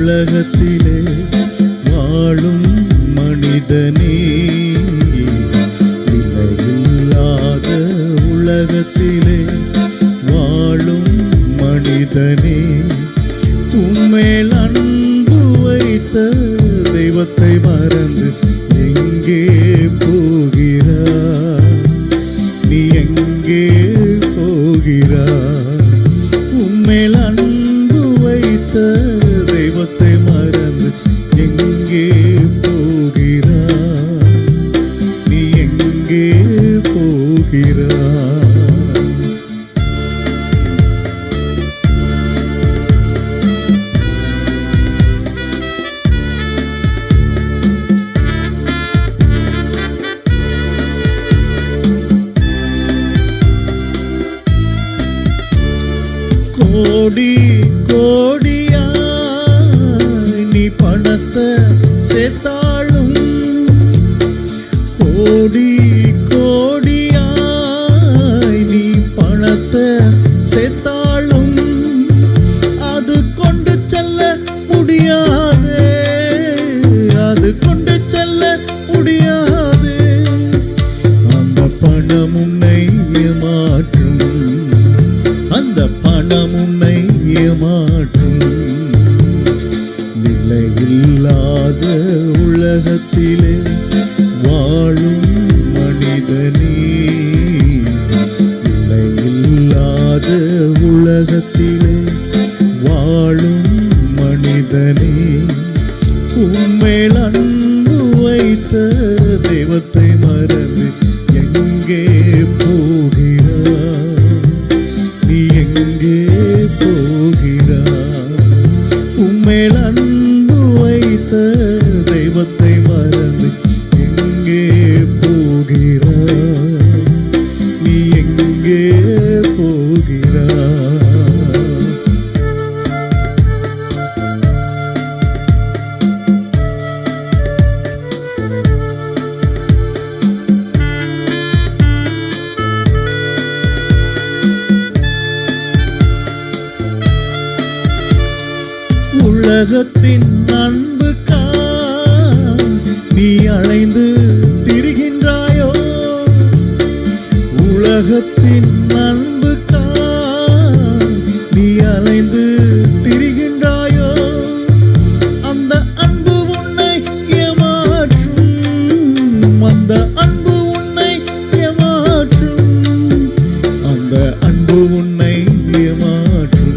உலகத்திலே வாழும் மனிதனே, விலையில்லாத உலகத்திலே வாழும் மனிதனே, உம்மேல் அன்பு வைத்த தெய்வத்தை மறந்து எங்கே போகிறாய்? நீ எங்கே போகிறாய்? உம்மேல் அன்பு வைத்த தெய்வத்தை மறந்து எங்கே போகிறாய்? நீ எங்கே போகிறாய்? கோடி கோடியாய் நீ பணத்தை சேர்த்தாலும், கோடி கோடியாய் நீ பணத்தை சேர்த்தாலும் அது கொண்டு செல்ல முடியாதே, அது கொண்டு செல்ல முடியாதே. அந்த பணம் உன்னை ஏமாற்றும், அந்த பணம் உன்னை ஏமாற்றும். விலையில்லாத உலகத்திலே வாழும் மனிதனே, விலையில்லாத உலகத்திலே வாழும் மனிதனே, உம்மேல் அன்பு வைத்த தெய்வத்தை மறந்து எங்கே போகிறாய்? நீ எங்கே போகிறாய்? உம்மேல் அன்பு வைத்த தெய்வத்தை மறந்து எங்கே போகிறாய்? நீ எங்கே போகிறாய்? உலகத்தின் அன்புக்காய் நீ அலைந்து திரிகின்றாயோ? உலகத்தின் அன்புக்காய் நீ அலைந்து திரிகின்றாயோ? அந்த அன்பு உன்னை ஏமாற்றும், அந்த அன்பு உன்னை ஏமாற்றும், அந்த அன்பு உன்னை ஏமாற்றும்,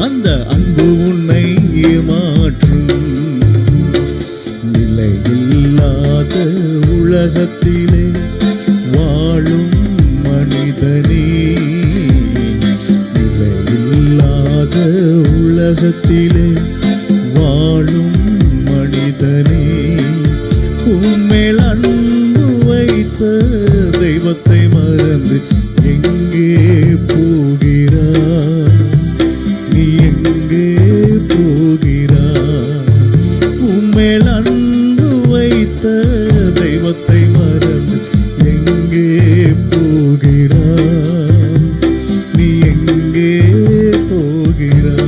அந்த அன்பு உன்னை ஏமாற்றும். விலையில்லாத உலகத்திலே வாழும் மனிதனே, விலையில்லாத உலகத்திலே வாழும் மனிதனே, உம்மேல் அன்பு வைத்த தெய்வத்தை மறந்து எங்கே போகிறாய்? நீ எங்கே போகிறாய்? உம்மேல் அன்பு வைத்த தெய்வத்தை மறந்து எங்கே போகிறாய்? நீ எங்கே போகிறாய்?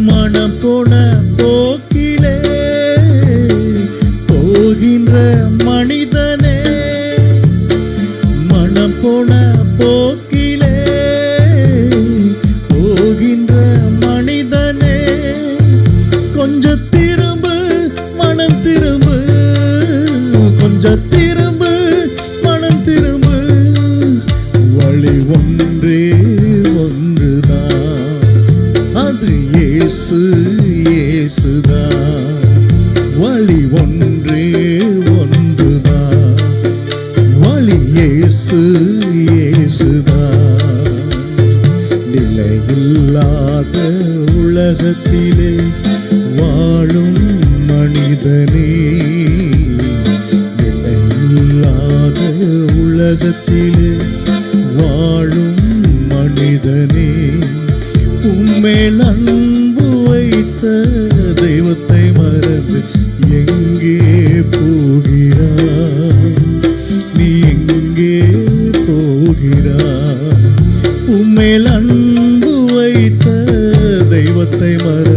மனம் போன போக்கிலே போகின்ற மனிதனே, மனம் போன போக்கிலே போகின்ற மனிதனே, கொஞ்சம் திரும்பு மனம் திரும்பு, கொஞ்சம் திரும்பு மனம் திரும்பு. வழி ஒன்றே ஒன்றுதான், அது இயேசு இயேசுதான். வழி ஒன்றே ஒன்றுதான், வழி இயேசு இயேசுதான். நிலையில்லாத உலகத்திலே வாழும் மனிதனே, நிலையில்லாத உலகத்திலே வாழும் உம்மேல் அன்பு வைத்த தெய்வத்தை மறந்து எங்கே போகிறாய்? நீ எங்கே போகிறாய்? உம்மேல் அன்பு வைத்த தெய்வத்தை மறந்து